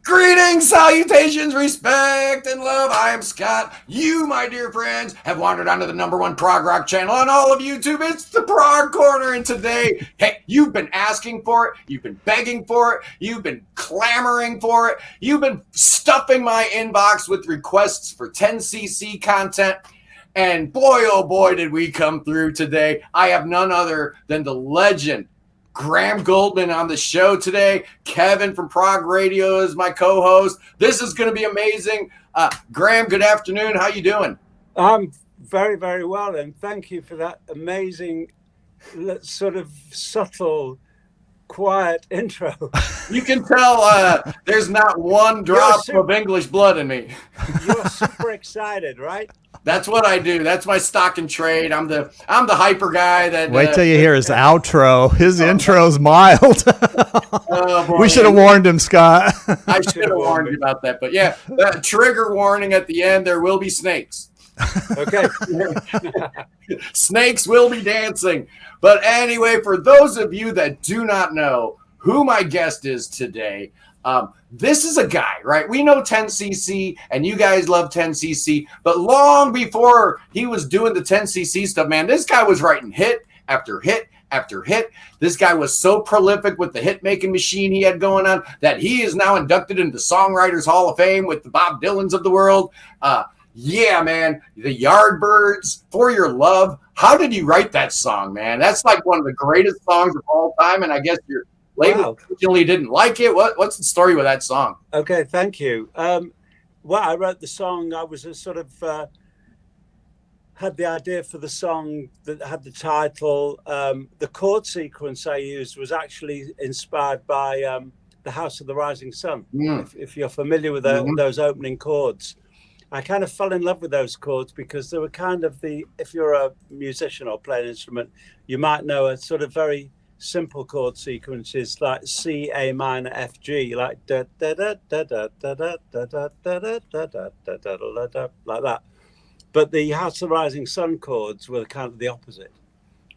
Greetings, salutations, respect, and love. I am Scott. You, my dear friends, have wandered onto the #1 prog rock channel on all of YouTube. It's the Prog Corner, and today, hey, you've been asking for it, you've been begging for it, you've been clamoring for it, you've been stuffing my inbox with requests for 10cc content, and boy, oh boy, did we come through today. I have none other than the legend, Graham Gouldman, on the show today. Kevin from Prog Radio is my co-host. This is going to be amazing. Graham, good afternoon. How you doing? I'm very, very well, and thank you for that amazing, sort of subtle, quiet intro. You can tell there's not one drop of English blood in me. You're super excited, right? That's what I do. That's my stock and trade. I'm the hyper guy. That wait till you hear his outro. His intro's mild. Oh, boy, we should have warned him, Scott. I should have warned you about that. But yeah, trigger warning at the end. There will be snakes. Okay. Snakes will be dancing. But anyway, for those of you that do not know who my guest is today, this is a guy, right? We know 10cc, and you guys love 10cc, but long before he was doing the 10cc stuff, man, this guy was writing hit after hit after hit. This guy was so prolific with the hit-making machine he had going on that he is now inducted into the Songwriters Hall of Fame with the Bob Dylans of the world. Yeah, man, the Yardbirds, For Your Love. How did you write that song, man? That's like one of the greatest songs of all time, and I guess your label originally didn't like it. What's the story with that song? Okay, thank you. Well, I wrote the song. I was had the idea for the song that had the title. The chord sequence I used was actually inspired by The House of the Rising Sun. If you're familiar with those opening chords. I kind of fell in love with those chords because they were kind of if you're a musician or play an instrument, you might know a sort of very simple chord sequences like C, A minor, F, G, like da da da da da da da da da da da da da da da like that. But the House of the Rising Sun chords were kind of the opposite,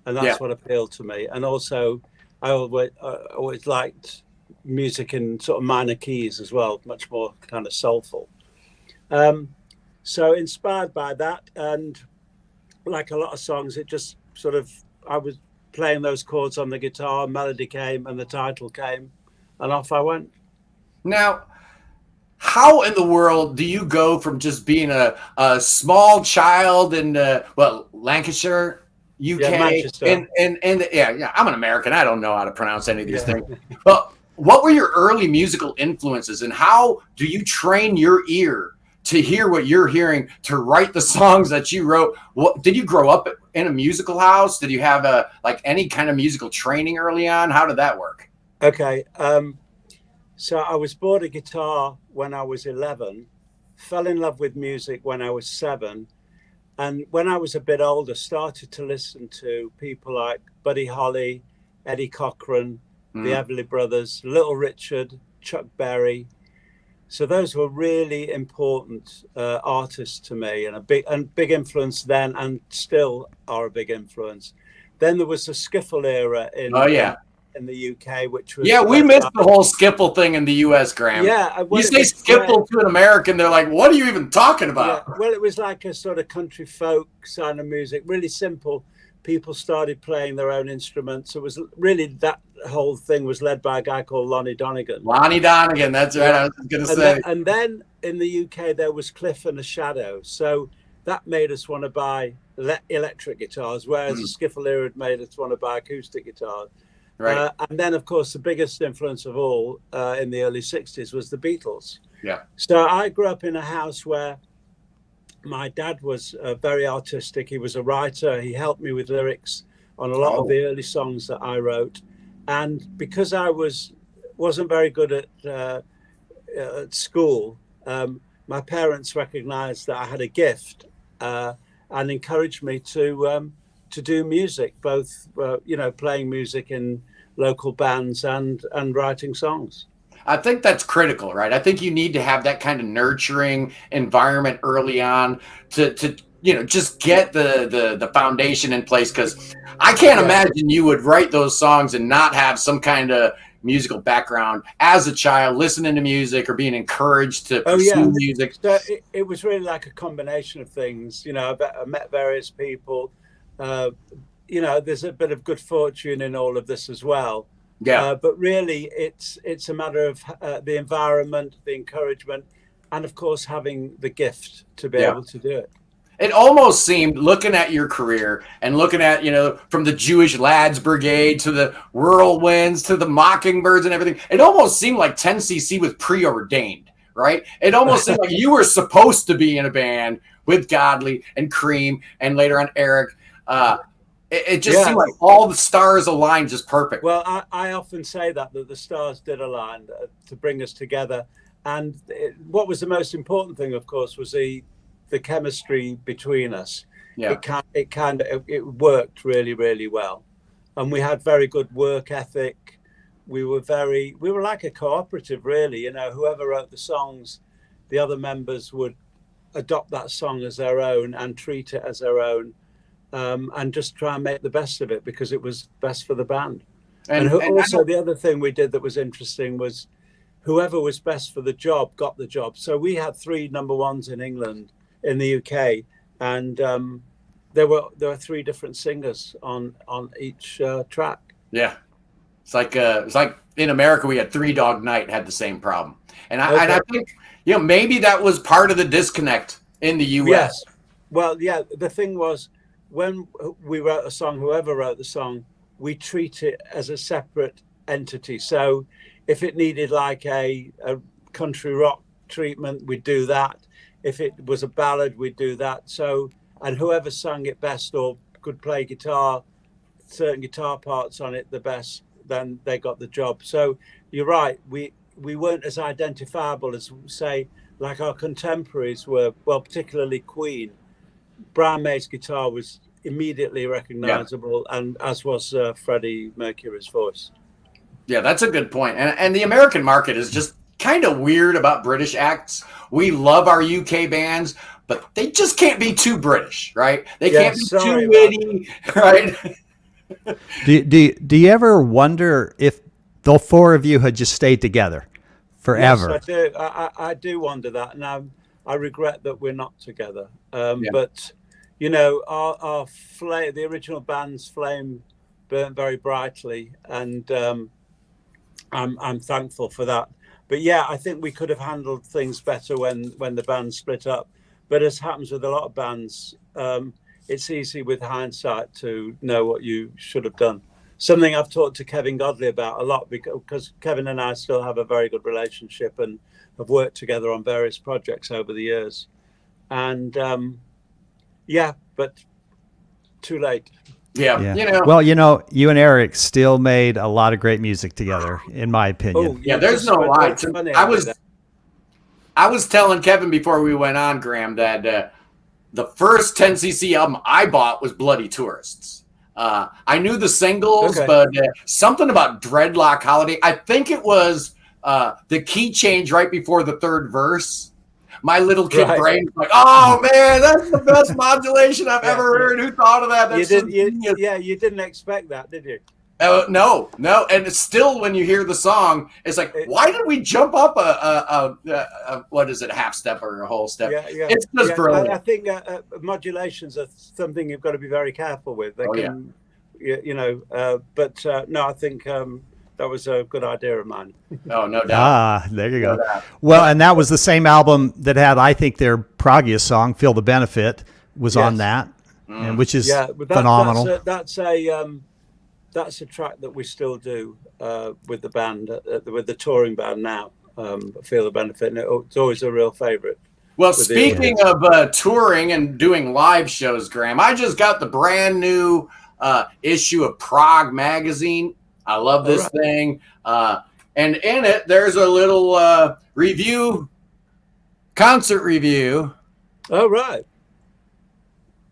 and that's what appealed to me. And also, I always liked music in sort of minor keys as well, much more kind of soulful. So inspired by that, and like a lot of songs, it just sort of I was playing those chords on the guitar, melody came and the title came, and off I went. Now, how in the world do you go from just being a small child in Lancashire, UK, Manchester. Yeah, I'm an American. I don't know how to pronounce any of these things. But what were your early musical influences, and how do you train your ear to hear what you're hearing, to write the songs that you wrote? What did you grow up in a musical house? Did you have any kind of musical training early on? How did that work? Okay. So I was bought a guitar when I was 11, fell in love with music when I was 7. And when I was a bit older, started to listen to people like Buddy Holly, Eddie Cochran, the Everly Brothers, Little Richard, Chuck Berry. So those were really important artists to me, and a big influence then, and still are a big influence. Then there was the skiffle era in the UK, which was we missed the whole skiffle thing in the US, Graham. Yeah, you say skiffle to an American, they're like, "What are you even talking about?" Yeah, well, it was like a sort of country folk kind of music, really simple. People started playing their own instruments. It was really that whole thing was led by a guy called Lonnie Donegan. Lonnie Donegan, that's right. I was going to say. And then in the UK there was Cliff and the Shadow, so that made us want to buy electric guitars, whereas the skiffle era had made us want to buy acoustic guitars. Right. And then, of course, the biggest influence of all in the early 60s was the Beatles. Yeah. So I grew up in a house where my dad was very artistic. He was a writer. He helped me with lyrics on a lot of the early songs that I wrote. And because I wasn't very good at school, my parents recognized that I had a gift and encouraged me to do music, both playing music in local bands and writing songs. I think that's critical, right? I think you need to have that kind of nurturing environment early on to just get the foundation in place, because I can't imagine you would write those songs and not have some kind of musical background as a child, listening to music or being encouraged to pursue music? So it was really like a combination of things. You know, I met various people. You know, there's a bit of good fortune in all of this as well. Yeah. But really, it's a matter of the environment, the encouragement, and of course having the gift to be able to do it. It almost seemed, looking at your career and looking at, you know, from the Jewish Lads Brigade to the Whirlwinds to the Mockingbirds and everything, it almost seemed like 10cc was preordained, right? It almost seemed like you were supposed to be in a band with Godley and Cream and later on Eric. It just seemed like all the stars aligned just perfect. Well, I often say that the stars did align to bring us together. And what was the most important thing, of course, was the chemistry between us. Yeah. It worked really, really well. And we had very good work ethic. We were like a cooperative, really. You know, whoever wrote the songs, the other members would adopt that song as their own and treat it as their own. And just try and make the best of it because it was best for the band. And also the other thing we did that was interesting was whoever was best for the job got the job. So we had 3 number ones in England, in the UK, and there were 3 different singers on each track. Yeah, it's like in America we had 3 Dog Night had the same problem, and I think, you know, maybe that was part of the disconnect in the US. Yes. Well, yeah, the thing was, when we wrote a song, whoever wrote the song, we treat it as a separate entity. So if it needed like a country rock treatment, we'd do that. If it was a ballad, we'd do that. So, and whoever sang it best or could play guitar, certain guitar parts on it the best, then they got the job. So you're right. We weren't as identifiable as, say, like our contemporaries were, well, particularly Queen. Brian May's guitar was immediately recognizable, and as was Freddie Mercury's voice. Yeah, that's a good point. And the American market is just kind of weird about British acts. We love our UK bands, but they just can't be too British, right? They can't be too witty, right? Do you ever wonder if the 4 of you had just stayed together forever? Yes, I do. I do wonder that, and I regret that we're not together. But you know, our flame, the original band's flame, burnt very brightly, and I'm thankful for that. But yeah, I think we could have handled things better when the band split up. But as happens with a lot of bands, it's easy with hindsight to know what you should have done. Something I've talked to Kevin Godley about a lot, because Kevin and I still have a very good relationship and have worked together on various projects over the years. And but too late. Yeah. You know. Well, you know, you and Eric still made a lot of great music together, in my opinion. Oh, yeah, there's no lie. I was telling Kevin before we went on, Graham, that the first 10cc album I bought was Bloody Tourists. I knew the singles, but something about Dreadlock Holiday. I think it was the key change right before the 3rd verse. My little kid brain was like, "Oh man, that's the best modulation I've ever heard. Who thought of that?" You didn't expect that, did you? No, and it's still, when you hear the song, it's like, why did we jump up a what is it, a half step or a whole step? It's just brilliant. I think modulations are something you've got to be very careful with. They can, you know, but no, I think that was a good idea of mine. Oh, no doubt. There you go. Well, and that was the same album that had, I think, their proggiest song, "Feel the Benefit," was on that, and which is phenomenal. That's a track that we still do with the band, with the touring band now. "Feel the Benefit," and it's always a real favorite. Well, speaking of touring and doing live shows, Graham, I just got the brand new issue of Prog magazine. I love this thing. And in it, there's a little concert review. Oh, right.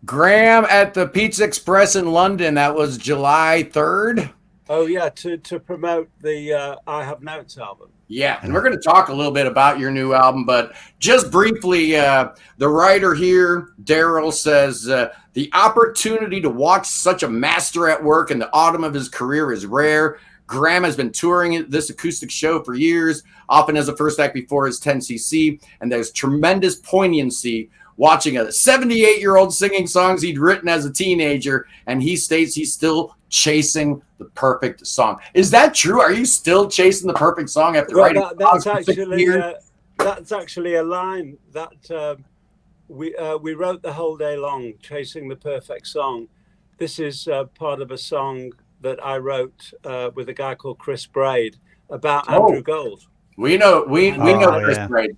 Graham at the Pizza Express in London. That was July 3rd. Oh, yeah, to promote the I Have Notes album. Yeah, and we're going to talk a little bit about your new album, but just briefly, the writer here, Daryl, says, the opportunity to watch such a master at work in the autumn of his career is rare. Graham has been touring this acoustic show for years, often as a first act before his 10cc, and there's tremendous poignancy watching a 78-year-old singing songs he'd written as a teenager, and he states he's still chasing the perfect song. Is that true? Are you still chasing the perfect song after writing songs for 6 years? That's actually a line that we wrote the whole day long, chasing the perfect song. This is part of a song that I wrote with a guy called Chris Braid about Andrew Gold. We know Chris Braid.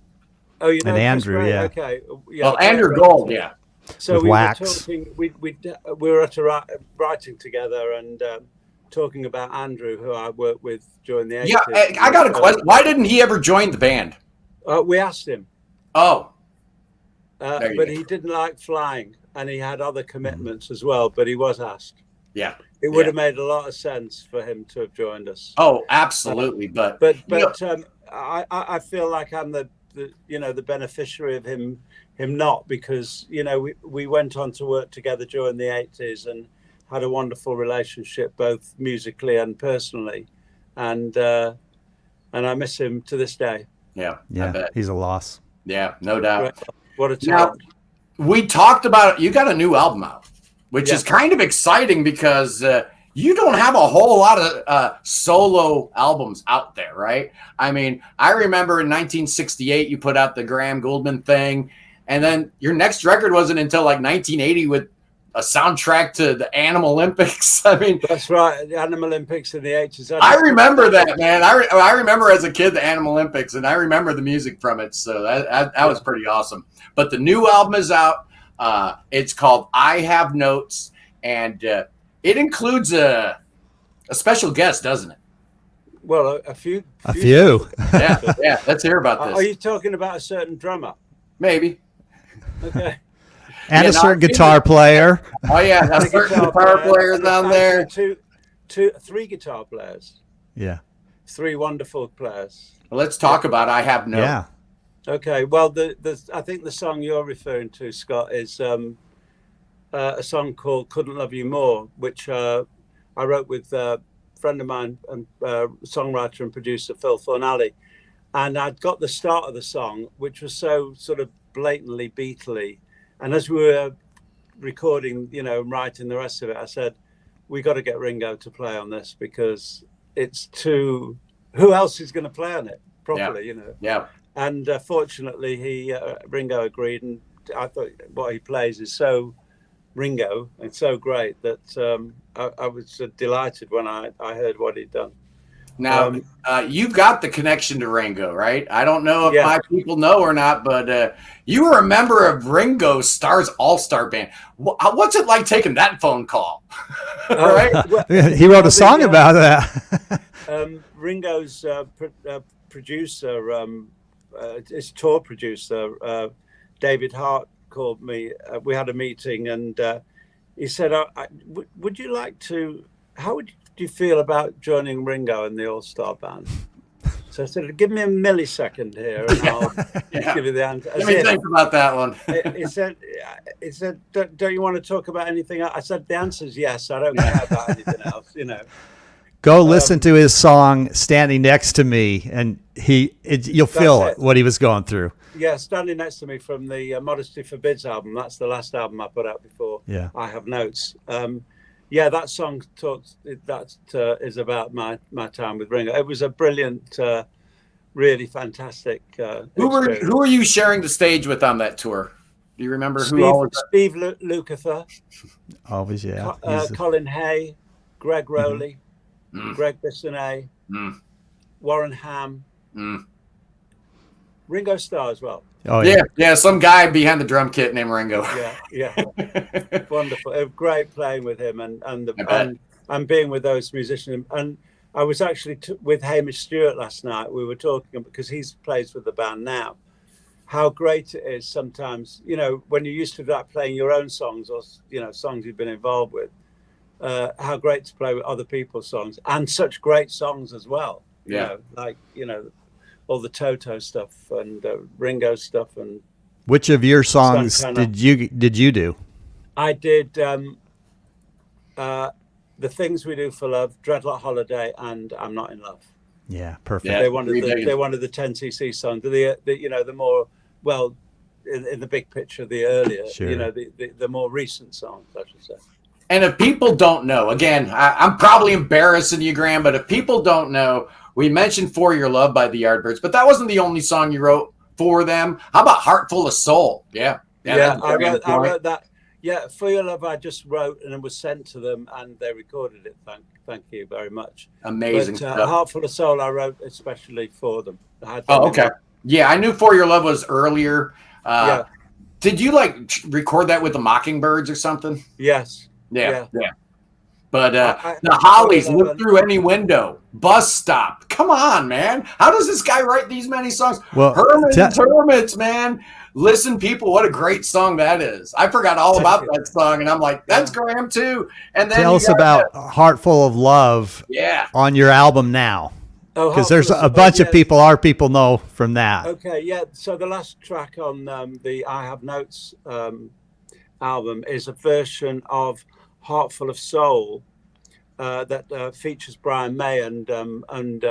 Oh, you know, and Andrew, yeah. Okay. Yeah, well, Andrew Gold, yeah. So with we Wax. were talking. We were at a writing together and talking about Andrew, who I worked with during the 80s. Yeah, I got a question. Why didn't he ever join the band? We asked him. Oh. But he didn't like flying, and he had other commitments as well. But he was asked. Yeah. It would have made a lot of sense for him to have joined us. Oh, absolutely. But I feel like I'm the beneficiary of him not, because we went on to work together during the 80s and had a wonderful relationship both musically and personally, and I miss him to this day. Yeah, I bet. He's a loss. Yeah, no doubt. What a talent. Now, we talked about, you got a new album out, which is kind of exciting because you don't have a whole lot of solo albums out there, right? I mean, I remember in 1968 you put out the Graham Gouldman thing, and then your next record wasn't until like 1980 with a soundtrack to the Animal Olympics. I mean, that's right, the Animal Olympics in the 80s. I remember that, man. I remember as a kid the Animal Olympics, and I remember the music from it. So that was pretty awesome. But the new album is out. It's called I Have Notes, and it includes a special guest, doesn't it? Well, a few. Yeah. Let's hear about this. Are you talking about a certain drummer? Maybe. Okay. And a certain guitar player. Oh yeah, a certain guitar players on there. Three guitar players. Yeah. 3 wonderful players. Well, let's talk about I Have Notes. Yeah. Okay. Well, I think the song you're referring to, Scott, is a song called "Couldn't Love You More," which I wrote with a friend of mine and songwriter and producer Phil Thornalley, and I'd got the start of the song, which was so sort of blatantly Beatley, and as we were recording, writing the rest of it, I said, we got to get Ringo to play on this because it's too. Who else is going to play on it properly? Yeah. And fortunately, Ringo agreed, and I thought what he plays is so Ringo and so great that I was delighted when I heard what he'd done. Now, you've got the connection to Ringo, right? I don't know if my people know or not, but you were a member of Ringo Starr's All-Star Band. What's it like taking that phone call? Right? He wrote a song about that. Ringo's producer, his tour producer, David Hart, called me. We had a meeting, and he said, would you like to, how would you feel about joining Ringo in the All-Star Band? So I said, give me a millisecond here and I'll give you the answer. Let me think about that one. He said, don't you want to talk about anything else? I said, the answer is yes. I don't care about anything else, Go listen to his song "Standing Next to Me," and you'll feel what he was going through. Yeah, "Standing Next to Me" from the Modesty Forbids album. That's the last album I put out before I Have Notes. That song is about my time with Ringo. It was a brilliant, really fantastic. Who were you sharing the stage with on that tour? Do you remember Steve Lukather. Always, yeah. Colin Hay, Greg Rowley. Greg Bissonnet, Warren Ham, Ringo Starr as well. Oh yeah, some guy behind the drum kit named Ringo. Yeah, wonderful. Great playing with him and being with those musicians. And I was actually with Hamish Stewart last night. We were talking because he plays with the band now. How great it is sometimes, when you're used to playing your own songs or songs you've been involved with. How great to play with other people's songs and such great songs as well. All the Toto stuff and Ringo stuff. And which of your songs did you do? I did The Things We Do for Love, Dreadlock Holiday, and I'm Not in Love. Yeah, perfect. Yeah, they wanted the 10cc song. The more, well, in the big picture, the earlier, sure. The more recent songs, I should say. And if people don't know, again, I'm probably embarrassing you, Graham, but if people don't know, we mentioned For Your Love by the Yardbirds, but that wasn't the only song you wrote for them. How about Heart Full of Soul? Yeah, I wrote that. Yeah, For Your Love I just wrote and it was sent to them and they recorded it. Thank you very much. Amazing but, stuff. Heart Full of Soul I wrote especially for them. Okay. Yeah, I knew For Your Love was earlier. Did you record that with the Mockingbirds or something? Yes. Yeah. But the Hollies, Look Through Any Window, Bus Stop. Come on, man. How does this guy write these many songs? Well, Hermits, man. Listen, people, what a great song that is. I forgot all about that song, and I'm like, that's Graham too. And then tell us about Heart Full of Love on your album now. Because there's a bunch of people our people know from that. Okay, yeah. So the last track on the I Have Notes album is a version of Heart Full of Soul that features Brian May and Ron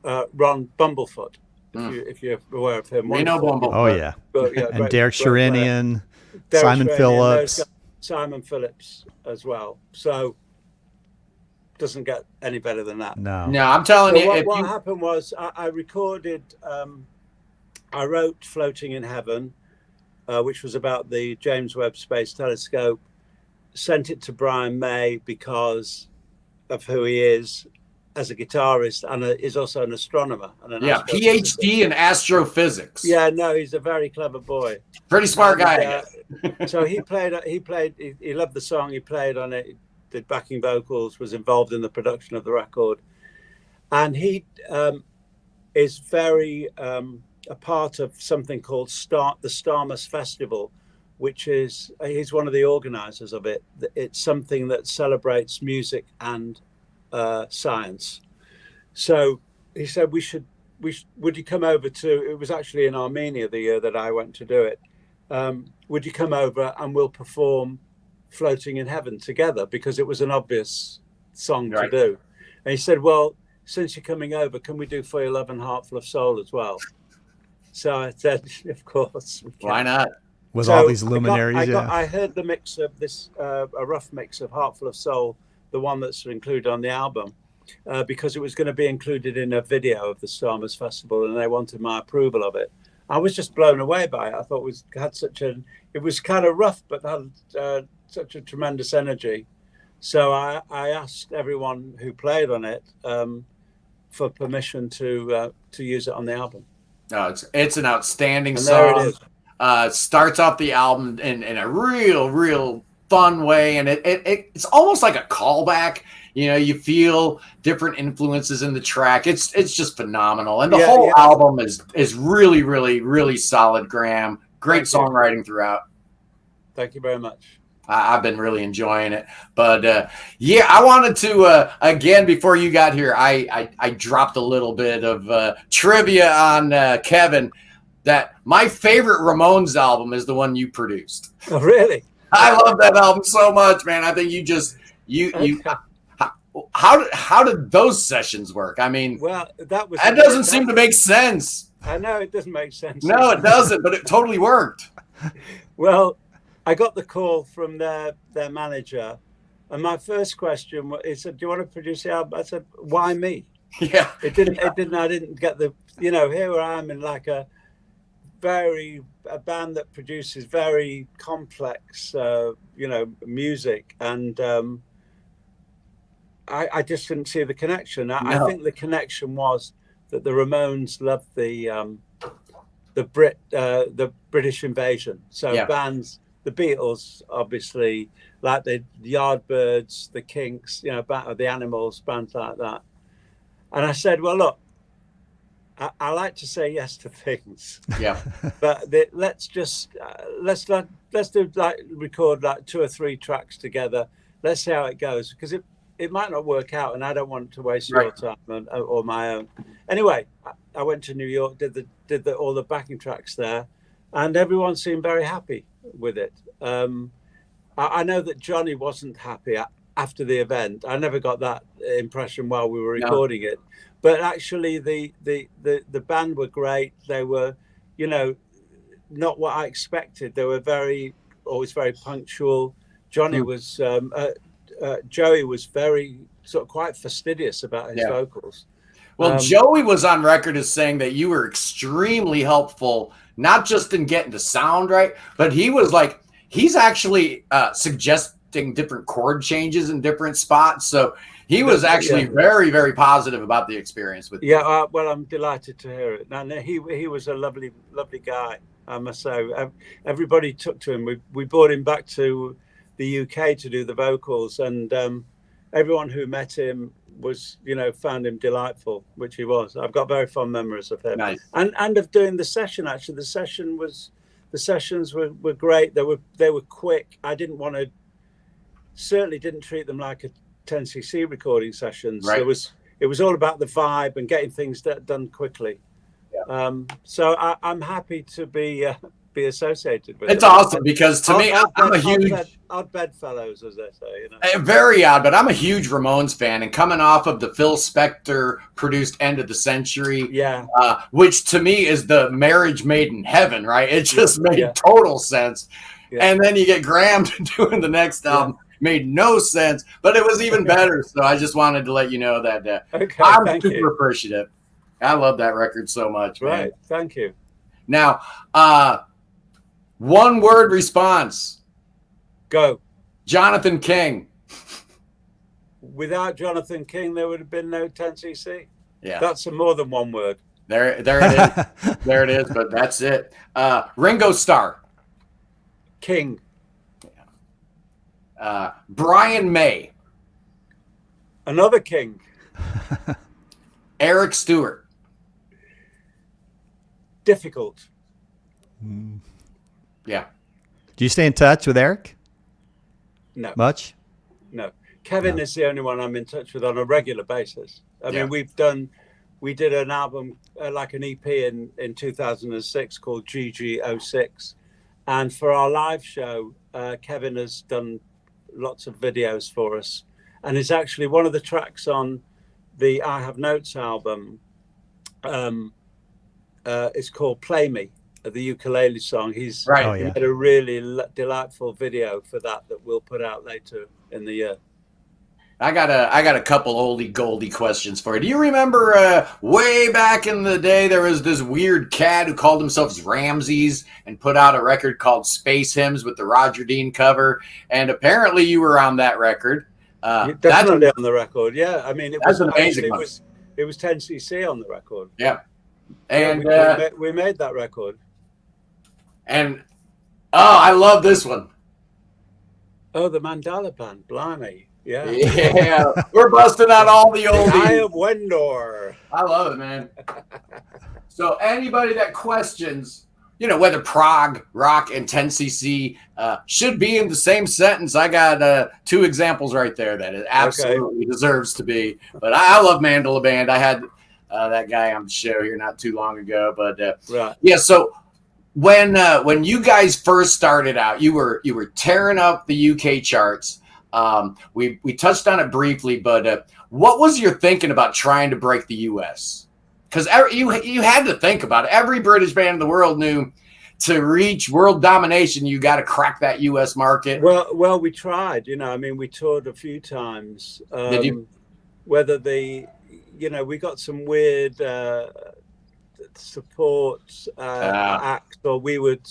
Bumblefoot. If you're aware of him. We know Bumblefoot. Oh, yeah. And Derek Sherinian, Simon Phillips. Simon Phillips as well. So doesn't get any better than that. No, I'm telling you. What happened was I recorded, I wrote Floating in Heaven, which was about the James Webb Space Telescope, sent it to Brian May because of who he is as a guitarist and is also an astronomer. And PhD in astrophysics. Yeah, no, he's a very clever boy. Pretty smart guy. So he loved the song, he played on it, did backing vocals, was involved in the production of the record. And he is very a part of something called the Starmus Festival, which is, he's one of the organizers of it. It's something that celebrates music and science. So he said, would you come over to, it was actually in Armenia the year that I went to do it. Would you come over and we'll perform Floating in Heaven together, because it was an obvious song to do. And he said, well, since you're coming over, can we do For Your Love and Heart Full of Soul as well? So I said, of course. Why not? With all these luminaries. I heard the mix of this, a rough mix of Heart Full of Soul, the one that's included on the album, because it was going to be included in a video of the Starmus Festival, and they wanted my approval of it. I was just blown away by it. I thought it was kind of rough, but had such a tremendous energy. So I asked everyone who played on it for permission to use it on the album. No, it's an outstanding song. There it is. Starts off the album in a real fun way, and it's almost like a callback. You feel different influences in the track. It's just phenomenal, and the whole album is really solid. Graham, great songwriting throughout. Thank you very much. I've been really enjoying it. But I wanted to again, before you got here, I dropped a little bit of trivia on Kevin, that my favorite Ramones album is the one you produced. Oh, really? I love that album so much, man. I think how did those sessions work? I mean, well, that doesn't seem to make sense. I know it doesn't make sense. No, it doesn't, but it totally worked. Well, I got the call from their manager, and my first question was, he said, "Do you want to produce the album?" I said, "Why me?" Yeah. I didn't get the, here I am in like a band that produces very complex, music, and I just didn't see the connection. No. I think the connection was that the Ramones loved the British invasion. So bands, the Beatles, obviously, like the Yardbirds, the Kinks, the Animals, bands like that. And I said, well, look, I like to say yes to things. Yeah. But let's record like 2 or 3 tracks together. Let's see how it goes, because it might not work out, and I don't want to waste your time or my own. Anyway, I went to New York, did all the backing tracks there, and everyone seemed very happy with it. I know that Johnny wasn't happy after the event. I never got that impression while we were recording it. But actually, the band were great. They were, you know, not what I expected. They were always very punctual. Johnny was, Joey was very sort of quite fastidious about his vocals. Well, Joey was on record as saying that you were extremely helpful, not just in getting the sound right, but he was like, he's actually suggesting different chord changes in different spots. So he was actually very, very positive about the experience with you. Yeah, well, I'm delighted to hear it. And he was a lovely, lovely guy, I must say. Everybody took to him. We brought him back to the UK to do the vocals, and everyone who met him was, you know, found him delightful, which he was. I've got very fond memories of him. Nice. And of doing the session. Actually, the sessions were great. They were quick. I certainly didn't treat them like a 10cc recording sessions. Right. It was all about the vibe and getting things done quickly. Yeah. So I'm happy to be associated with. It's awesome because to me, I'm a huge odd bedfellows, as they say. You know? Very odd, but I'm a huge Ramones fan, and coming off of the Phil Spector produced End of the Century, which to me is the marriage made in heaven, right? It just made total sense. Yeah. And then you get Graham doing the next album. Made no sense, but it was even better. So I just wanted to let you know that I'm super appreciative. I love that record so much. Right. Man. Thank you. Now, one word response. Go. Jonathan King. Without Jonathan King, there would have been no 10cc. Yeah. That's more than one word. There it is. There it is, but that's it. Ringo Starr. King. Brian May. Another king. Eric Stewart. Difficult. Yeah. Do you stay in touch with Eric? No. Much? No. Kevin is the only one I'm in touch with on a regular basis. I mean, we did an album, like an EP in 2006 called GG06. And for our live show, Kevin has done lots of videos for us, and it's actually one of the tracks on the I Have Notes album. It's called Play Me, the ukulele song. He's made a really delightful video for that we'll put out later in the year. I got a couple oldie goldie questions for you. Do you remember way back in the day there was this weird cat who called himself Ramses and put out a record called Space Hymns with the Roger Dean cover, and apparently you were on that record. Definitely on the record. Yeah, I mean it was amazing. It was 10cc on the record. Yeah, and we made that record. And I love this one. Oh, the Mandala Band, blimey. Yeah, we're busting out all the oldies. Eye of Wendor. I love it, man. So anybody that questions, you know, whether prog, rock, and 10cc should be in the same sentence, I got two examples right there that it absolutely deserves to be. But I love Mandala Band. I had that guy on the show here not too long ago. But yeah, so when you guys first started out, you were tearing up the UK charts. We touched on it briefly, but what was your thinking about trying to break the US? Because you had to think about it. Every British band in the world knew to reach world domination, you got to crack that US market. Well, we tried. You know, I mean, we toured a few times. Did you? Whether we got some weird support acts, or we would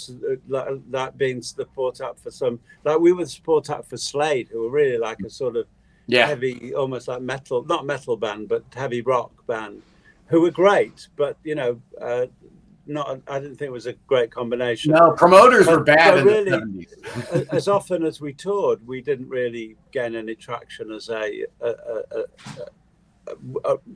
like being support act for some, like we would support act for Slade, who were really like a sort of heavy, almost like metal, not metal band, but heavy rock band, who were great, but I didn't think it was a great combination. No, promoters were bad in really, the 70s. As often as we toured, we didn't really gain any traction as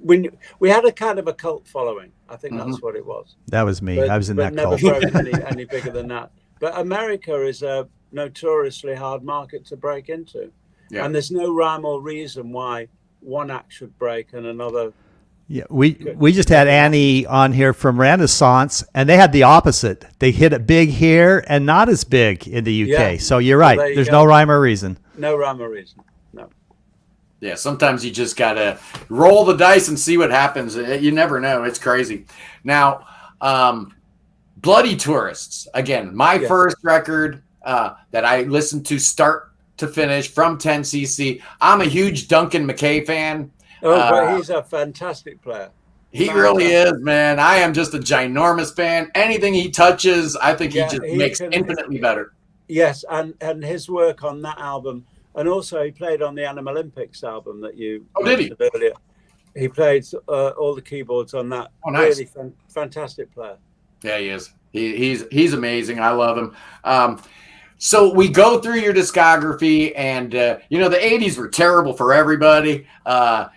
we had a kind of a cult following. I think that's what it was. That was me. I was in that cult. Never broke any bigger than that. But America is a notoriously hard market to break into. Yeah. And there's no rhyme or reason why one act should break and another. Yeah, we just had Annie on here from Renaissance, and they had the opposite. They hit it big here and not as big in the UK. Yeah. So you're right. There's no rhyme or reason. No rhyme or reason. No. Yeah, sometimes you just gotta roll the dice and see what happens. You never know. It's crazy. Now, Bloody Tourists, again, my first record that I listened to start to finish from 10cc. I'm a huge Duncan McKay fan. Oh, but he's a fantastic player. He really is, man. I am just a ginormous fan. Anything he touches, I think he just makes infinitely better. Yes, and his work on that album, and also he played on the Animal Olympics album that you mentioned earlier. He played all the keyboards on that. Oh, nice. Really fantastic player. Yeah, he is. He's amazing. I love him. So we go through your discography, and you know, the 80s were terrible for everybody.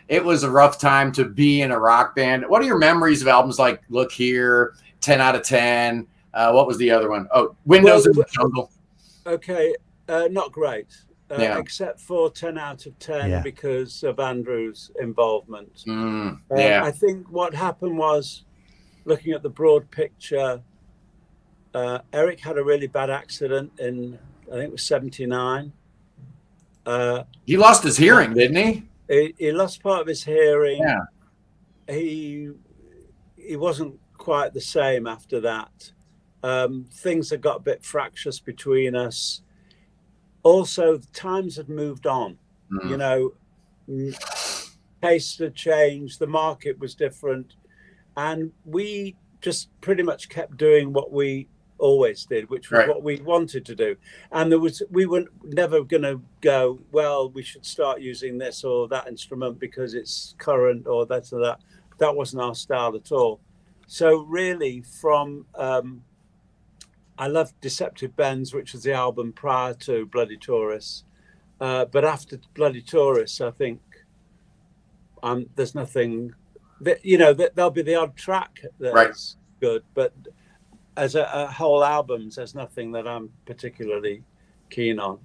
It was a rough time to be in a rock band. What are your memories of albums like Look Here, 10 out of 10? What was the other one? Oh, Windows in the Jungle. Okay, not great. Except for 10 out of 10 because of Andrew's involvement. I think what happened was, looking at the broad picture, Eric had a really bad accident in, I think it was 79. He lost his hearing, didn't he? He lost part of his hearing. Yeah. He wasn't quite the same after that. Things had got a bit fractious between us. Also, the times had moved on. You know, tastes had changed. The market was different. And we just pretty much kept doing what we always did, which was what we wanted to do. And we were never going to go, well, we should start using this or that instrument because it's current or that or that. That wasn't our style at all. So really from, I loved Deceptive Bends, which was the album prior to Bloody Tourists. But after Bloody Tourists, I think there's nothing, you know, there'll be the odd track that's good, but as a whole album, there's nothing that I'm particularly keen on.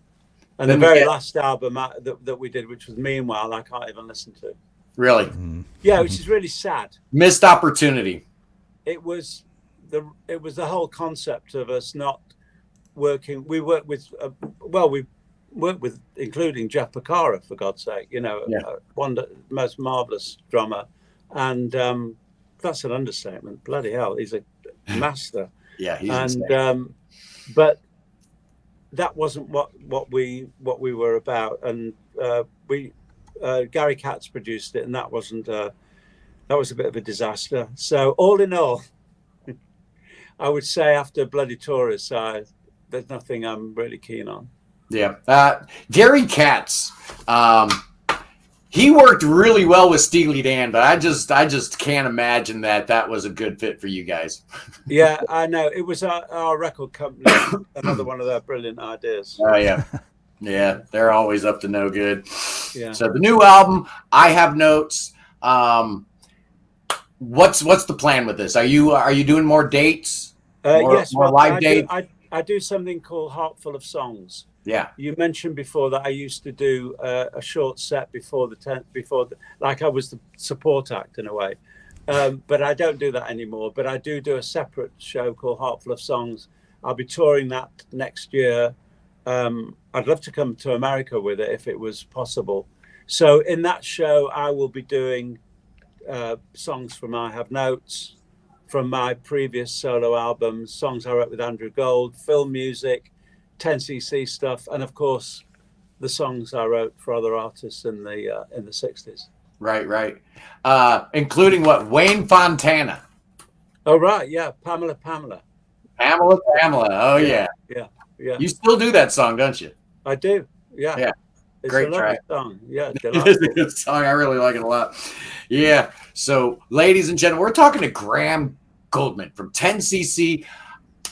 And the very last album that we did, which was Meanwhile, I can't even listen to. Really? Yeah, which is really sad. Missed opportunity. It was the whole concept of us not working. We worked with, we worked with, including Jeff Porcaro, for God's sake, you know, one of the most marvelous drummer. And that's an understatement. Bloody hell, he's a master. Yeah, he's insane. But that wasn't what we were about. And Gary Katz produced it, and that was a bit of a disaster. So all in all, I would say after Bloody Tourists, there's nothing I'm really keen on. Yeah, Gary Katz. He worked really well with Steely Dan, but I just can't imagine that was a good fit for you guys. Yeah, I know. It was our record company, another one of their brilliant ideas. Oh, yeah. Yeah, they're always up to no good. Yeah. So the new album, I have notes. What's the plan with this? Are you doing more dates? Yes, more live dates? I do something called Heart Full of Songs. Yeah. You mentioned before that I used to do a short set before like I was the support act in a way. But I don't do that anymore. But I do a separate show called Heart Full of Songs. I'll be touring that next year. I'd love to come to America with it if it was possible. So in that show, I will be doing songs from I Have Notes, from my previous solo albums, songs I wrote with Andrew Gold, film music, 10cc stuff, and of course the songs I wrote for other artists in the 60s. Right. Including what? Wayne Fontana. Oh right, yeah. Pamela. Oh yeah. You still do that song, don't you? I do. Yeah. It's great a track. Song. Yeah, it is a good song. I really like it a lot. Yeah. So, ladies and gentlemen, we're talking to Graham Gouldman from 10cc.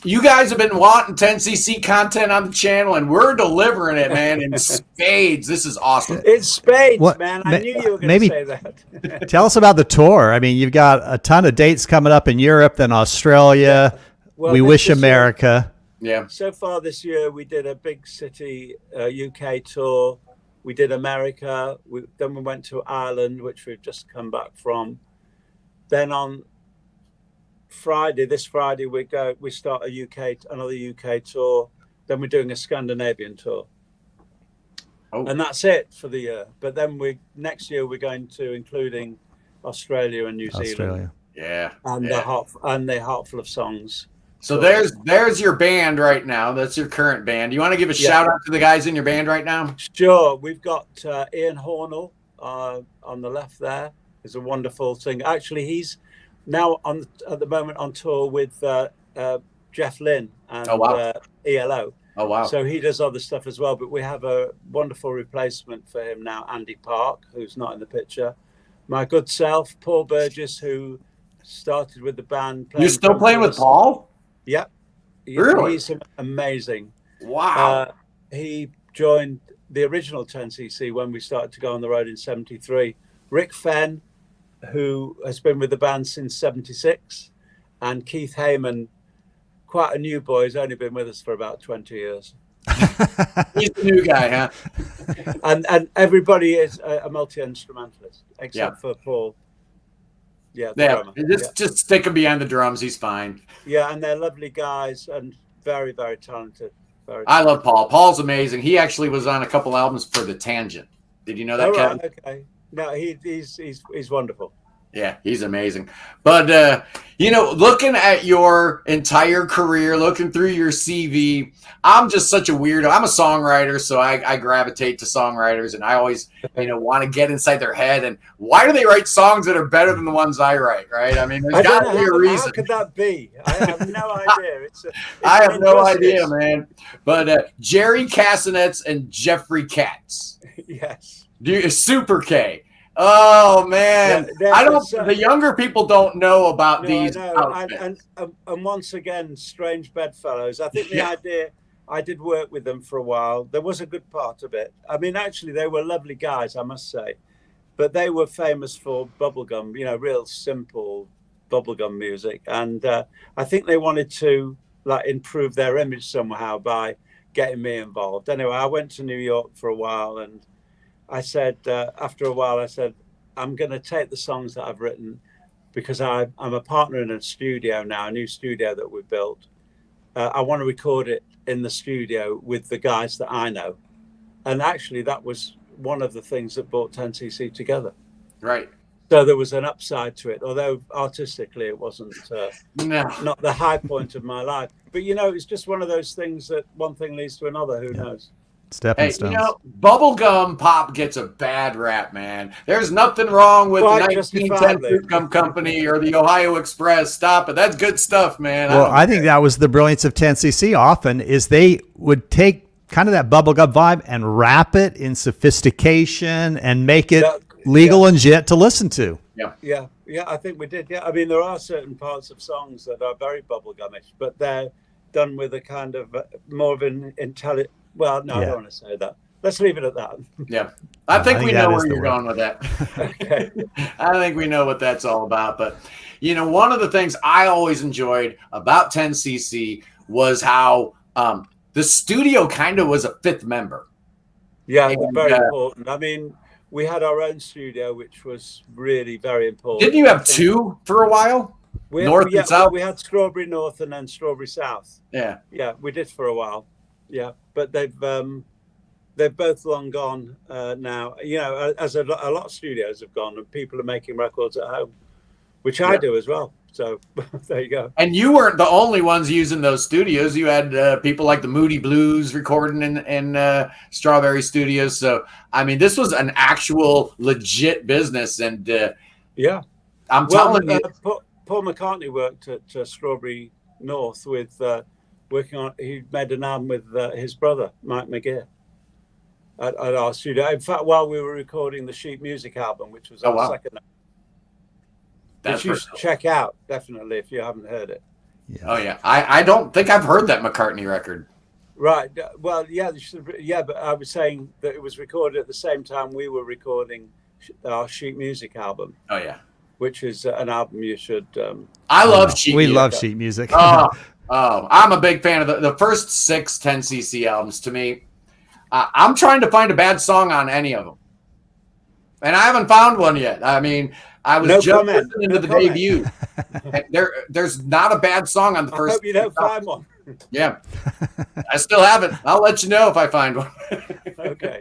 You guys have been wanting 10cc content on the channel, and we're delivering it, man, in spades. This is awesome. It's spades, man. I knew you were going to say that. Tell us about the tour. I mean, you've got a ton of dates coming up in Europe, then Australia. Yeah. Well, We Wish America. Yeah. So far this year, we did a big city UK tour. We did America. Then we went to Ireland, which we've just come back from. Then on this Friday, we start another UK tour. Then we're doing a Scandinavian tour. And that's it for the year. But then next year we're going to including Australia and New Zealand. Yeah. And the Heartful of Songs. So there's your band right now. That's your current band. You want to give a shout out to the guys in your band right now? Sure. We've got Ian Hornell on the left there. Is a wonderful singer. Actually, he's now at the moment on tour with Jeff Lynne and ELO. Oh, wow. So he does other stuff as well. But we have a wonderful replacement for him now, Andy Park, who's not in the picture. My good self, Paul Burgess, who started with the band. You still playing with Paul? Yep. Really? He's amazing. Wow. He joined the original 10cc when we started to go on the road in 73. Rick Fenn, who has been with the band since 76, and Keith Heyman, quite a new boy, has only been with us for about 20 years. He's the new guy, huh? and everybody is a multi-instrumentalist, except for Paul. Yeah, drummer. Just stick him behind the drums. He's fine. Yeah, and they're lovely guys and very, very talented. I love Paul. Paul's amazing. He actually was on a couple albums for The Tangent. Did you know that, Kevin? Right, okay. No, he's wonderful. Yeah, he's amazing. But, looking at your entire career, looking through your CV, I'm just such a weirdo. I'm a songwriter, so I gravitate to songwriters, and I always, want to get inside their head. And why do they write songs that are better than the ones I write, right? I mean, there's got to be a reason. How could that be? I have no idea. I have no idea, man. But Jerry Cassinets and Jeffrey Katz. Yes. Super K. Oh man, the younger people don't know about these. And once again, strange bedfellows. I think the idea. I did work with them for a while. There was a good part of it. I mean, actually, they were lovely guys, I must say, but they were famous for bubblegum. Real simple bubblegum music, and I think they wanted to improve their image somehow by getting me involved. Anyway, I went to New York for a while and. I said, after a while, I'm going to take the songs that I've written because I'm a partner in a studio now, a new studio that we built. I want to record it in the studio with the guys that I know. And actually, that was one of the things that brought 10cc together. Right. So there was an upside to it, although artistically it wasn't not the high point of my life. But, it's just one of those things that one thing leads to another. Who knows? Stepping stones. Bubblegum pop gets a bad rap, man. There's nothing wrong with the 1910 Fruit Gum Company or the Ohio Express. Stop it. That's good stuff, man. Well, I think that was the brilliance of 10cc often is they would take kind of that bubblegum vibe and wrap it in sophistication and make it legal and legit to listen to. Yeah, I think we did. Yeah, I mean, there are certain parts of songs that are very bubblegumish, but they're done with a kind of more of an intelligent. Well, no, I don't want to say that. Let's leave it at that. Yeah. I think we know where you're going with that. Okay. I think we know what that's all about. But, one of the things I always enjoyed about 10cc was how the studio kind of was a fifth member. Yeah, it was very important. I mean, we had our own studio, which was really very important. Didn't you have two for a while? North and South? We had Strawberry North and then Strawberry South. Yeah. Yeah, we did for a while. Yeah, but they've both long gone now. As a lot of studios have gone, and people are making records at home, which I do as well. So there you go. And you weren't the only ones using those studios. You had people like the Moody Blues recording in Strawberry Studios. So I mean, this was an actual legit business. And I'm telling you, Paul McCartney worked at Strawberry North with. He made an album with his brother, Mike McGear, at our studio. In fact, while we were recording the sheet music album, which was our second album. Which you should check out, definitely, if you haven't heard it. Yeah. Oh, yeah. I don't think I've heard that McCartney record. Right. Well, but I was saying that it was recorded at the same time we were recording our sheet music album. Oh, yeah. Which is an album you should... I love sheet music. We love sheet music. I'm a big fan of the first 6 10cc albums. To me, I'm trying to find a bad song on any of them, and I haven't found one yet. I mean, I was listening to the debut. There's not a bad song on the first. I hope you don't find one. Yeah, I still haven't. I'll let you know if I find one. Okay.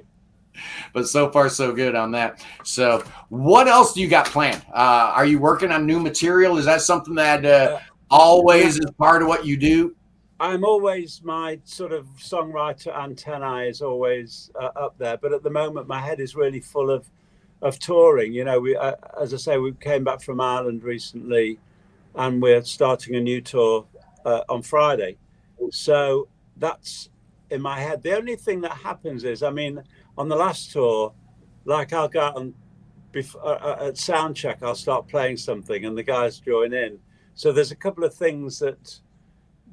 but so far so good on that. So what else do you got planned? Are you working on new material? Is that something that always is part of what you do? I'm always, my sort of songwriter antennae is always up there, but at the moment my head is really full of touring. You know, we as I say, we came back from Ireland recently, and we're starting a new tour on Friday. So that's in my head. The only thing that happens is, I mean, on the last tour, like I'll go out and at sound check, I'll start playing something and the guys join in. So there's a couple of things that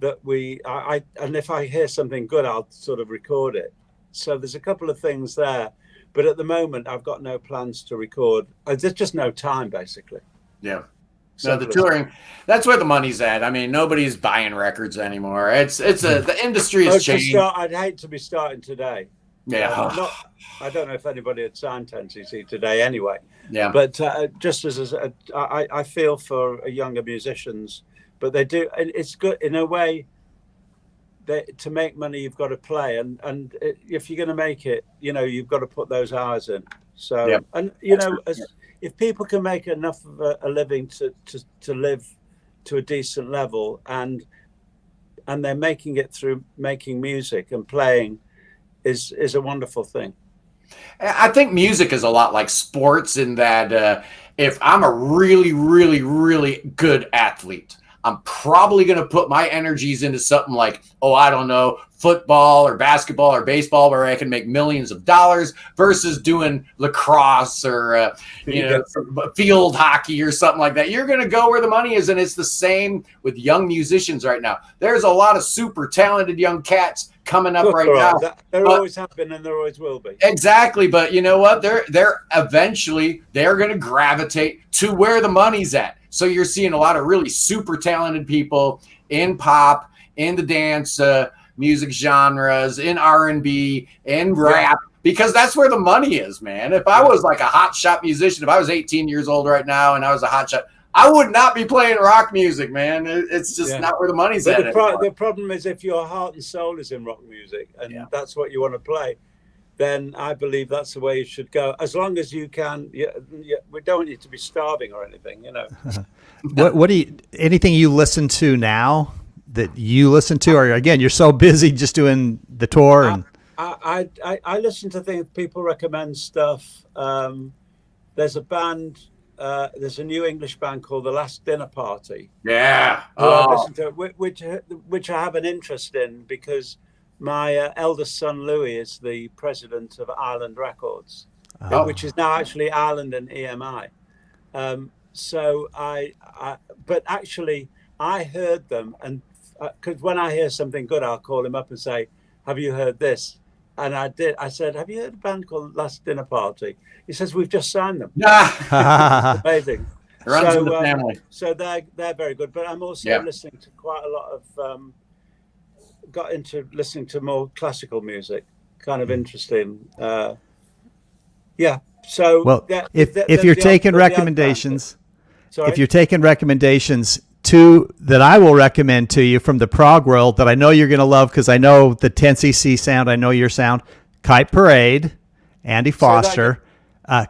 and if I hear something good, I'll sort of record it. So there's a couple of things there, but at the moment I've got no plans to record. There's just no time, basically. Yeah. No, the touring, that's where the money's at. I mean, nobody's buying records anymore. The industry has changed. I'd hate to be starting today. Yeah. I don't know if anybody had signed 10cc today anyway. Yeah. But just as I feel for younger musicians, but they do. It's good in a way. To make money, you've got to play, and if you're going to make it, you know, you've got to put those hours in. So, yeah. And you know, if people can make enough of a living to live to a decent level, and they're making it through making music and playing, is a wonderful thing. I think music is a lot like sports in that if I'm a really, really, really good athlete, I'm probably going to put my energies into something like, I don't know, football or basketball or baseball, where I can make millions of dollars, versus doing lacrosse or field hockey or something like that. You're going to go where the money is, and it's the same with young musicians right now. There's a lot of super talented young cats coming up right now. There always have been, and there always will be. Exactly, but you know what? They're eventually going to gravitate to where the money's at. So you're seeing a lot of really super talented people in pop, in the dance music genres, in R&B, in rap, because that's where the money is, man. If I was like a hot shot musician, if I was 18 years old right now and I was a hot shot, I would not be playing rock music, man. It's just not where the money's at. The problem is, if your heart and soul is in rock music and that's what you want to play, then I believe that's the way you should go. As long as you can, we don't need to be starving or anything, you know. What do you, anything you listen to now that you listen to, or again, you're so busy just doing the tour? And I listen to things, people recommend stuff. There's a band, there's a new English band called The Last Dinner Party. Yeah. I listen to, which I have an interest in, because my eldest son Louis is the president of Island Records, which is now actually Island and EMI. So but actually I heard them, and because when I hear something good, I'll call him up and say, "Have you heard this?" And I did. I said, "Have you heard a band called Last Dinner Party?" He says, "We've just signed them." Amazing. Runs in the family. So they're very good. But I'm also listening to quite a lot of. Got into listening to more classical music, kind of interesting. So if you're taking recommendations, two that I will recommend to you from the prog world that I know you're going to love, because I know the 10cc sound, I know your sound. Kite Parade, Andy Foster.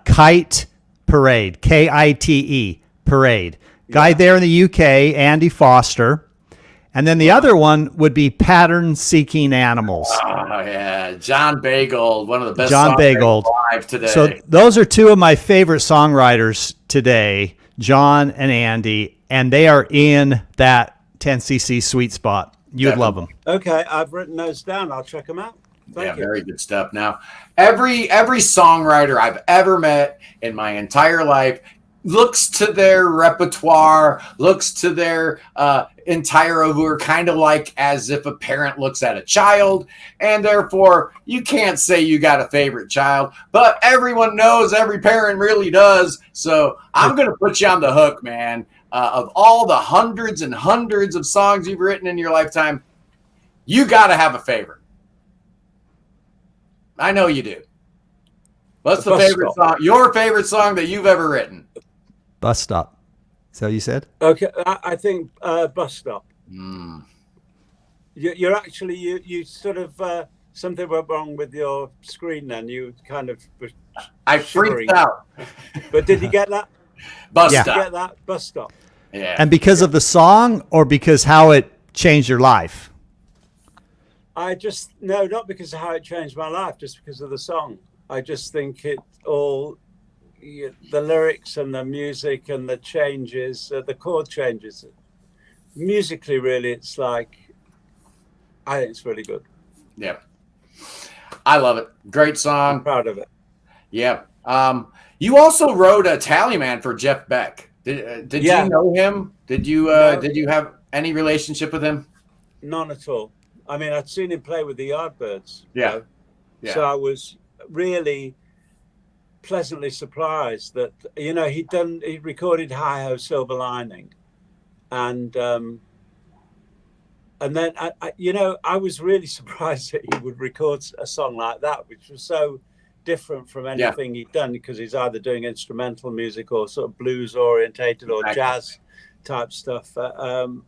Kite Parade, Kite Parade. Guy there in the UK, Andy Foster. And then the other one would be Pattern Seeking Animals. Oh, yeah. John Baygold, one of the best John Baygold alive today. So those are two of my favorite songwriters today, John and Andy, and they are in that 10cc sweet spot. You'd love them. Okay, I've written those down. I'll check them out. Thank you. Very good stuff. Now, every songwriter I've ever met in my entire life looks to their repertoire, looks to their entire oeuvre, kind of like as if a parent looks at a child, and therefore you can't say you got a favorite child, but everyone knows every parent really does. So I'm going to put you on the hook, man. Of all the hundreds and hundreds of songs you've written in your lifetime, you got to have a favorite. I know you do. What's the favorite song? Your favorite song that you've ever written? Bus Stop. Is that what you said? Okay, I think Bus Stop. You're actually you sort of something went wrong with your screen. Then you kind of were I shivering. freaked out. But did you get that? Bus Yeah. Did you stop. get that? Bus stop. Yeah. And because of the song, or because how it changed your life? No, not because of how it changed my life, just because of the song. I just think it all, the lyrics and the music and the changes, the chord changes. Musically, really, it's like, I think it's really good. Yeah. I love it. Great I'm song. proud of it. Yeah. You also wrote a Tally Man for Jeff Beck. Did Yeah. you know him? Did you No. did you have any relationship with him? None at all. I mean, I'd seen him play with the Yardbirds. Yeah. You know? Yeah. So I was really pleasantly surprised that, you know, he recorded Hi Ho Silver Lining. And then, I was really surprised that he would record a song like that, which was so different from anything he'd done, because he's either doing instrumental music or sort of blues orientated or jazz type stuff. And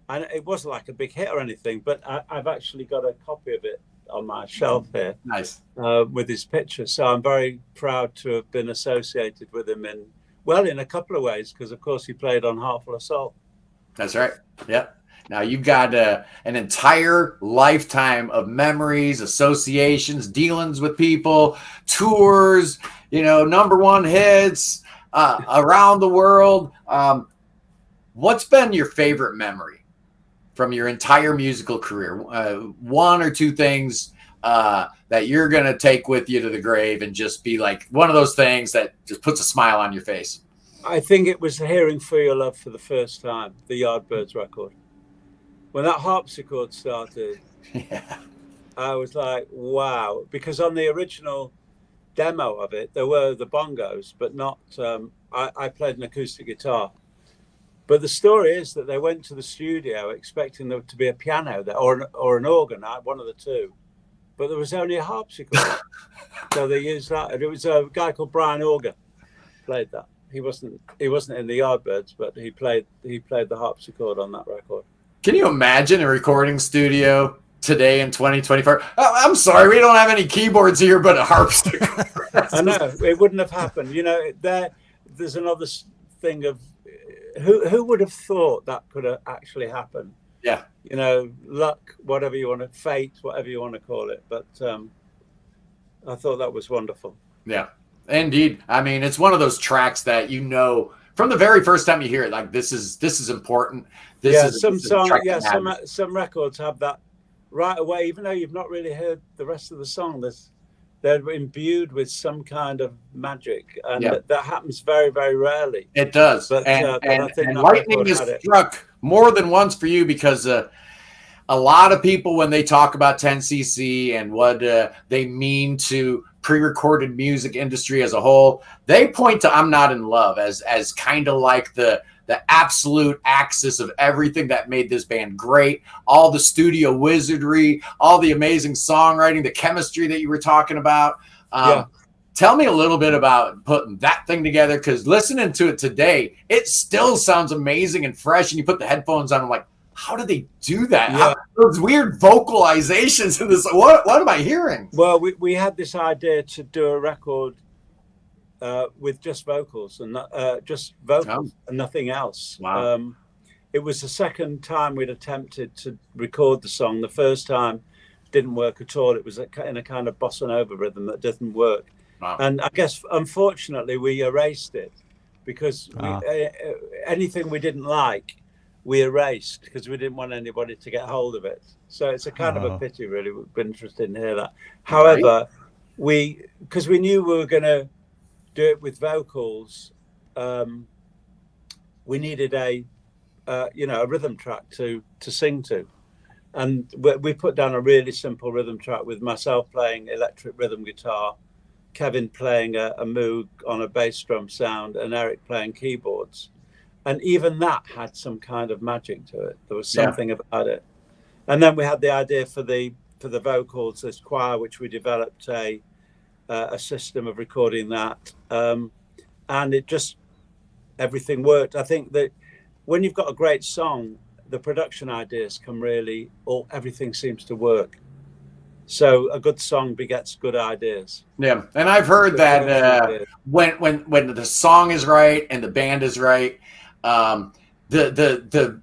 it wasn't like a big hit or anything, but I've actually got a copy of it on my shelf here. Nice. With his picture. So I'm very proud to have been associated with him in a couple of ways, because of course he played on Heartful of Soul. That's right. Yeah. Now you've got an entire lifetime of memories, associations, dealings with people, tours, #1 hits around the world. What's been your favorite memory from your entire musical career? One or two things that you're going to take with you to the grave and just be like one of those things that just puts a smile on your face. I think it was hearing For Your Love for the first time, the Yardbirds record. When that harpsichord started, I was like, wow. Because on the original demo of it, there were the bongos, but not, I played an acoustic guitar. But the story is that they went to the studio expecting there to be a piano there or an organ, one of the two. But there was only a harpsichord. So they used that. And it was a guy called Brian Auger played that. He wasn't in the Yardbirds, but he played the harpsichord on that record. Can you imagine a recording studio today in 2024? Oh, I'm sorry, we don't have any keyboards here, but a harpsichord. I know, it wouldn't have happened. There's another thing of who would have thought that could have actually happened? Yeah. Luck, whatever you want to, fate, whatever you want to call it. But I thought that was wonderful. Yeah, indeed. I mean, it's one of those tracks that from the very first time you hear it, like this is important. Some records have that right away, even though you've not really heard the rest of the song. They're imbued with some kind of magic, and that happens very, very rarely. It does. But I think and lightning has struck more than once for you, because a lot of people, when they talk about 10cc and what they mean to pre-recorded music industry as a whole, they point to I'm Not in Love as kind of like the absolute axis of everything that made this band great. All the studio wizardry, all the amazing songwriting, the chemistry that you were talking about. Tell me a little bit about putting that thing together, because listening to it today, it still sounds amazing and fresh. And you put the headphones on, I'm like, how do they do that? Those weird vocalizations in this. What am I hearing? Well, we had this idea to do a record with just vocals and and nothing else. Wow. It was the second time we'd attempted to record the song. The first time didn't work at all. It was in a kind of bossa nova rhythm that didn't work. Wow. And I guess, unfortunately, we erased it because anything we didn't like, we erased because we didn't want anybody to get hold of it. So it's a kind of a pity, really. We've been interested in hear that. However, because we knew we were going to do it with vocals, we needed a rhythm track to sing to. And we put down a really simple rhythm track with myself playing electric rhythm guitar, Kevin playing a Moog on a bass drum sound, and Eric playing keyboards. And even that had some kind of magic to it. There was something about it. And then we had the idea for the vocals, this choir, which we developed a system of recording that. And it just, everything worked. I think that when you've got a great song, the production ideas can really, or everything seems to work. So a good song begets good ideas. Yeah, and I've heard that when the song is right and the band is right, the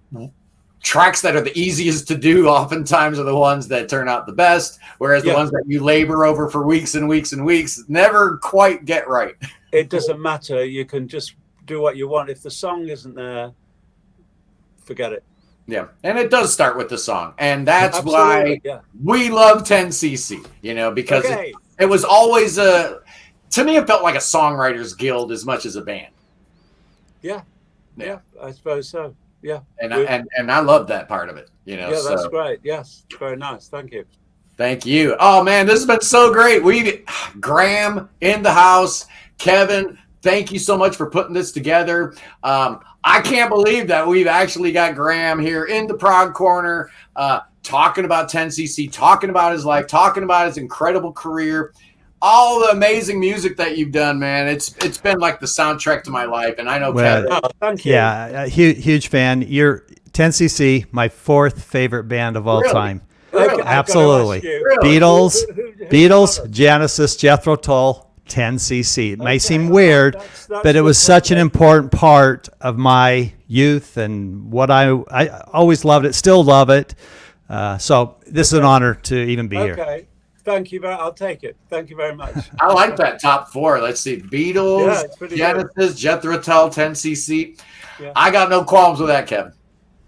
tracks that are the easiest to do oftentimes are the ones that turn out the best, whereas the ones that you labor over for weeks and weeks and weeks never quite get right. It doesn't matter. You can just do what you want. If the song isn't there, forget it. Yeah, and it does start with the song, and that's why we love 10cc, you know, because it was always to me, it felt like a songwriters guild as much as a band. Yeah, I suppose so. Yeah, and I love that part of it, you know. Yeah, that's great. Yes, very nice. Thank you. Thank you. Oh man, this has been so great. Graham in the house, Kevin. Thank you so much for putting this together. I can't believe that we've actually got Graham here in the Prog Corner, talking about 10cc, talking about his life, talking about his incredible career, all the amazing music that you've done, man. It's been like the soundtrack to my life, and I know Kevin. Oh, thank you. Yeah, huge fan. You're 10cc, my fourth favorite band of all time. Really? Absolutely. Beatles, Genesis, Jethro Tull. 10cc. It may seem weird, but it was such an important part of my youth and what I always loved it, still love it. So this is an honor to even be here. Okay. Thank you. I'll take it. Thank you very much. I like that top four. Let's see. Beatles, Genesis, Jethro Tull, 10cc. Yeah. I got no qualms with that, Kevin.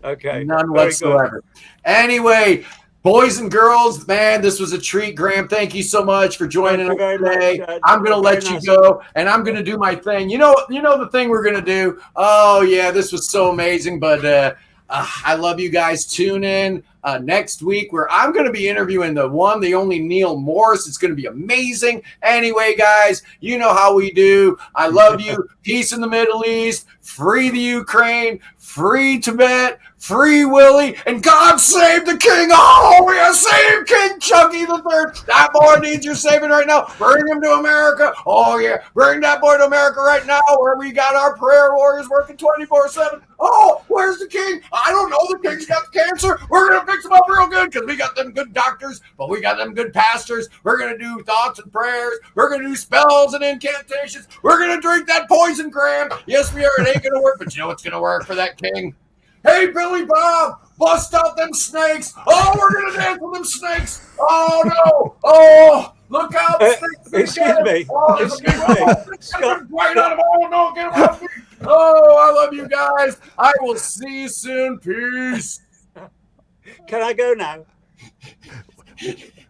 Okay. None whatsoever. Anyway, boys and girls, man, this was a treat. Graham, thank you so much for joining us today. I'm going to let you go, and I'm going to do my thing. You know the thing we're going to do? Oh, yeah, this was so amazing, but I love you guys. Tune in next week where I'm going to be interviewing the one, the only Neil Morris. It's going to be amazing. Anyway, guys, you know how we do. I love you. Peace in the Middle East. Free the Ukraine. Free Tibet. Free Willie, and God save the king. Oh, we are save King Chucky the Third. That boy needs your saving right now. Bring him to America. Oh, yeah. Bring that boy to America right now where we got our prayer warriors working 24/7. Oh, where's the king? I don't know. The king's got cancer. We're going to fix him up real good because we got them good doctors, but we got them good pastors. We're going to do thoughts and prayers. We're going to do spells and incantations. We're going to drink that poison, Graham. Yes, we are. It ain't going to work, but you know what's going to work for that king? Hey, Billy Bob, bust out them snakes. Oh, we're going to dance with them snakes. Oh, no. Oh, look out. Excuse me. Oh, excuse me. Scott. Right on them. Oh, no, get them off me. Oh, I love you guys. I will see you soon. Peace. Can I go now?